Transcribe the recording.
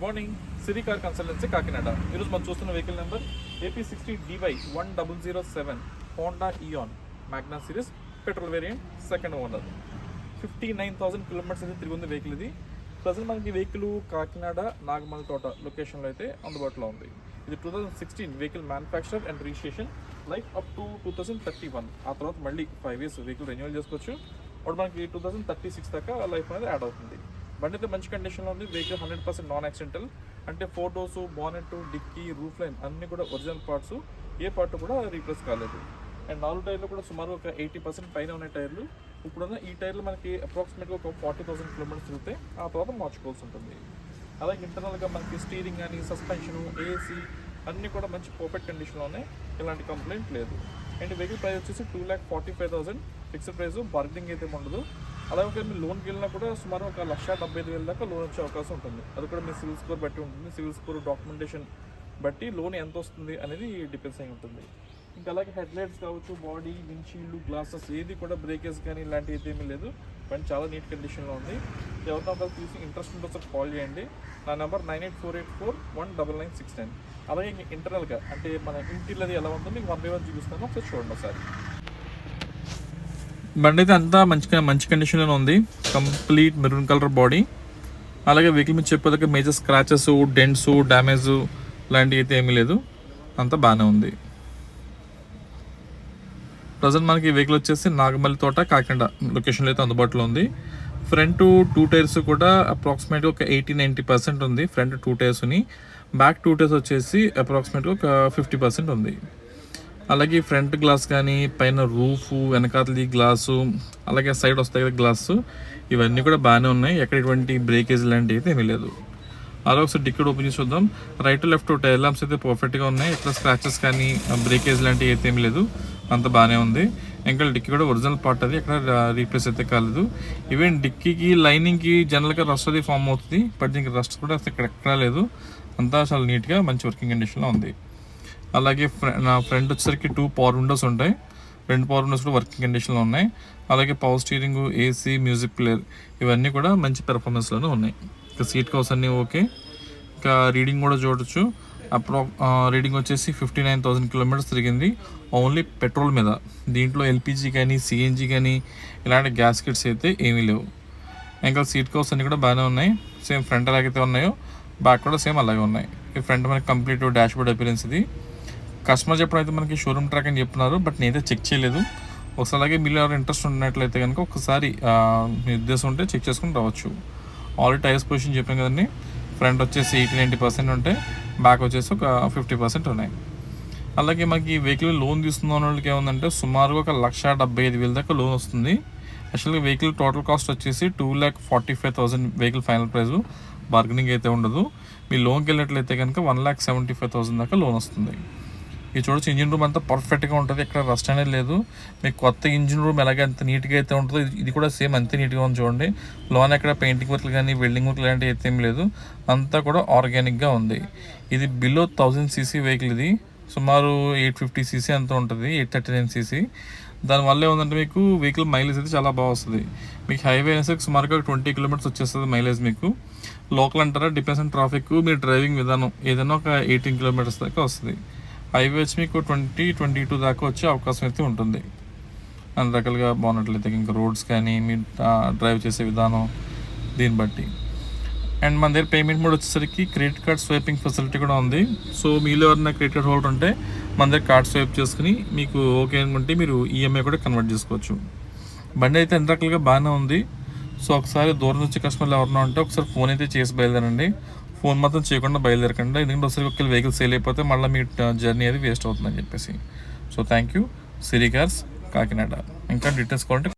Morning Siri car consultancy Kakinada. ఈరోజు మనం చూస్తున్న vehicle number AP60DY 1007 Honda Eon Magna series petrol variant, second owner. 59,000 kilometres అయితే తిరిగి ఉంది వెహికల్. ఇది ప్రజెంట్ మనకి వెహికల్ కాకినాడ నాగమల్ తోట లొకేషన్లో అయితే అందుబాటులో ఉంది. ఇది 2016 vehicle manufacture and registration, life up to 2031. ఆ తర్వాత మళ్ళీ 5 years వెహికల్ రెన్యూవల్ చేసుకోవచ్చు. అప్పుడు మనకి 2036 దాకా లైఫ్ అనేది యాడ్ అవుతుంది. బండి అయితే మంచి కండిషన్లో ఉంది. వెహికల్ 100% నాన్ యాక్సిడెంటల్, అంటే photos, bonnet, dickey, roof line అన్నీ కూడా ఒరిజినల్ పార్ట్స్, ఏ పార్ట్ కూడా రీప్లేస్ కాలేదు. అండ్ 4 టైర్లు కూడా సుమారు ఒక 80% పైన ఉన్న టైర్లు. ఇప్పుడున్న ఈ టైర్లు మనకి అప్రాక్సిమేట్గా ఒక 40,000 కిలోమీటర్స్ తిరిగితే ఆ తర్వాత మార్చుకోవాల్సి ఉంటుంది. అలాగే ఇంటర్నల్గా మనకి స్టీరింగ్ కానీ, సస్పెన్షను, ఏసీ అన్నీ కూడా మంచి పర్ఫెక్ట్ కండిషన్లో ఉన్నాయి. ఎలాంటి కంప్లైంట్ లేదు. అండ్ వెహికల్ ప్రైస్ వచ్చేసి 2,45,000 ఫిక్స్డ్ ప్రైస్, బార్గెనింగ్ అయితే ఉండదు. అలాగే ఒకవేళ మీరు లోన్కి వెళ్ళినా కూడా సుమారు ఒక 1,75,000 దాకా లోన్ వచ్చే అవకాశం ఉంటుంది. అది కూడా మీ సివిల్ స్కోర్ బట్టి ఉంటుంది. సివిల్ స్కోర్ డాక్యుమెంటేషన్ బట్టి లోన్ ఎంత వస్తుంది అనేది డిపెండ్స్ అయి ఉంటుంది. ఇంకా అలాగే హెడ్ లైట్స్ కావచ్చు, బాడీ, విండ్షీల్డ్, గ్లాసెస్ ఏది కూడా బ్రేకేజ్ కానీ ఇలాంటివి అయితే ఏమీ లేదు. బండి చాలా నీట్ కండిషన్లో ఉంది. ఎవరినో ఒకరు తీసి ఇంట్రెస్ట్ ఉంటే ఒకసారి కాల్ చేయండి. నా నెంబర్ 9848419969. అలాగే ఇంక ఇంటర్నల్గా అంటే మన ఇంటీరియర్ ఎలా ఉందో మీకు 1 by 1 చూపిస్తాను, ఒకసారి చూడండి ఒకసారి. బండి అయితే అంతా మంచి కండిషన్లోనే ఉంది. Complete maroon colour body. అలాగే వెహికల్ మీద చెప్పేదాకా మేజర్ స్క్రాచెస్, డెంట్స్, డ్యామేజ్ లాంటివి అయితే ఏమీ లేదు. అంతా బాగానే ఉంది. ప్రజెంట్ మనకి వెహికల్ వచ్చేసి నాగమల్లి తోట కాకినాడ లొకేషన్లో అయితే అందుబాటులో ఉంది. ఫ్రంట్ 2 టైర్స్ కూడా అప్రాక్సిమేట్గా ఒక 80-90% ఉంది. ఫ్రంట్ 2 టైర్స్ని, బ్యాక్ 2 టైర్స్ వచ్చేసి అప్రాక్సిమేట్గా ఒక 50% ఉంది. అలాగే ఫ్రంట్ గ్లాస్ కానీ, పైన రూఫ్, వెనకాతలి గ్లాసు, అలాగే సైడ్ వస్తాయి కదా గ్లాసు, ఇవన్నీ కూడా బాగానే ఉన్నాయి. ఎక్కడ ఎటువంటి బ్రేకేజ్ లాంటివి అయితే ఏమీ లేదు. అలాగే ఒకసారి డిక్కీ ఓపెన్ చేసి చూద్దాం. రైట్ లెఫ్ట్ టైర్ ల్యాంప్స్ అయితే పర్ఫెక్ట్గా ఉన్నాయి. ఎక్కడ స్క్రాచెస్ కానీ, బ్రేకేజ్ లాంటివి అయితే ఏమీ లేదు. అంత బాగానే ఉంది. ఇంకా డిక్కీ కూడా ఒరిజినల్ పార్ట్, అది ఎక్కడ రీప్లేస్ అయితే కాలేదు. ఈవెన్ డిక్కీకి లైనింగ్కి జనరల్గా రస్ట్ అది ఫామ్ అవుతుంది, బట్ దీనికి రస్ట్ కూడా ఇక్కడ ఎక్కడా లేదు. అంతా చాలా నీట్గా మంచి వర్కింగ్ కండిషన్లో ఉంది. అలాగే నా ఫ్రంట్ వచ్చేసరికి 2 పవర్ విండోస్ ఉంటాయి. 2 పవర్ విండోస్ కూడా వర్కింగ్ కండిషన్లో ఉన్నాయి. అలాగే power steering, AC, music player ఇవన్నీ కూడా మంచి పెర్ఫార్మెన్స్లోనే ఉన్నాయి. ఇంకా సీట్ కవర్స్ అన్నీ ఓకే. ఇంకా రీడింగ్ కూడా చూడొచ్చు. రీడింగ్ వచ్చేసి 59,000 కిలోమీటర్స్ తిరిగింది ఓన్లీ పెట్రోల్ మీద. దీంట్లో ఎల్పిజి కానీ, సిఎన్జి కానీ ఇలాంటి గ్యాస్ కిట్స్ అయితే ఏమీ లేవు. ఇంకా సీట్ కవర్స్ అన్నీ కూడా బాగానే ఉన్నాయి. సేమ్ ఫ్రంట్ ఎలాగైతే ఉన్నాయో బ్యాక్ కూడా సేమ్ అలాగే ఉన్నాయి. ఈ ఫ్రంట్ మనకి కంప్లీట్ డాష్ బోర్డ్ అపిరెన్స్. ఇది కస్టమర్ చెప్పడైతే మనకి షోరూమ్ ట్రాక్ అని చెప్తున్నారు, బట్ నేనైతే చెక్ చేయలేదు. ఒకసారి అలాగే మీరు ఎవరు ఇంట్రెస్ట్ ఉన్నట్లయితే కనుక ఒకసారి మీ ఉద్దేశం ఉంటే చెక్ చేసుకుని రావచ్చు. ఆల్రెడీ టైర్స్ పొజిషన్ చెప్పాం కదండి. ఫ్రంట్ వచ్చేసి 80-90% ఉంటాయి, బ్యాక్ వచ్చేసి ఒక 50% ఉన్నాయి. అలాగే మనకి వెహికల్ లోన్ తీసుకున్న వాళ్ళకి ఏముందంటే సుమారుగా ఒక 1,75,000 దాకా లోన్ వస్తుంది. యాక్చువల్గా వెహికల్ టోటల్ కాస్ట్ వచ్చేసి 2,45,000 వెహికల్ ఫైనల్ ప్రైస్, బార్గెనింగ్ అయితే ఉండదు. మీ లోన్కి వెళ్ళినట్లయితే కనుక 1,75,000 దాకా లోన్ వస్తుంది. ఇది చూడొచ్చు, ఇంజిన్ రూమ్ అంతా పర్ఫెక్ట్గా ఉంటుంది, ఎక్కడ రస్ట్ అనేది లేదు. మీకు కొత్త ఇంజిన్ రూమ్ ఎలాగ ఎంత నీట్గా అయితే ఉంటుందో ఇది కూడా సేమ్ అంతే నీట్గా ఉంది. చూడండి, లోన్ ఎక్కడ పెయింటింగ్ వర్క్లు కానీ, వెల్డింగ్ వర్క్ లాంటివి అయితే ఏం లేదు. అంతా కూడా ఆర్గానిక్గా ఉంది. ఇది బిలో 1000 cc వెహికల్. ఇది సుమారు 850 cc అంత ఉంటుంది, 839 cc. దానివల్ల ఏముందంటే మీకు వెహికల్ మైలేజ్ అయితే చాలా బాగా వస్తుంది. మీకు హైవే అనేసరికి సుమారుగా 20 kilometers వచ్చేస్తుంది మైలేజ్. మీకు లోకల్ అంటారా, డిపెండ్స్ ఆన్ ట్రాఫిక్, మీరు డ్రైవింగ్ విధానం ఏదైనా ఒక 18 kilometers దాకా వస్తుంది. హైవే వచ్చి మీకు 20-22 దాకా వచ్చే అవకాశం అయితే ఉంటుంది. అన్ని రకాలుగా బాగున్నట్లయితే ఇంకా రోడ్స్ కానీ, మీరు డ్రైవ్ చేసే విధానం దీన్ని బట్టి. అండ్ మన దగ్గర పేమెంట్ మోడ్ వచ్చేసరికి క్రెడిట్ కార్డ్ స్వైపింగ్ ఫెసిలిటీ కూడా ఉంది. సో మీలో ఎవరైనా క్రెడిట్ కార్డ్ హోల్డర్ ఉంటే మన దగ్గర కార్డ్ స్వైప్ చేసుకుని మీకు ఓకే అనుకుంటే మీరు ఈఎంఐ కూడా కన్వర్ట్ చేసుకోవచ్చు. బండి అయితే అన్ని రకాలుగా బాగానే ఉంది. సో ఒకసారి దూరం నుంచి కస్టమర్లు ఎవరైనా ఉంటే ఒకసారి ఫోన్ అయితే చేసి బయలుదేరండి. ఫోన్ మాత్రం చేయకుండా బయలుదేరకండి, ఎందుకంటే ఒకసారి ఒక వెహికల్ సేల్ అయిపోతే మళ్ళీ మీ జర్నీ అది వేస్ట్ అవుతుందని చెప్పేసి. So thank you. Siri cars Kakinada. ఇంకా డీటెయిల్స్ కావాలంటే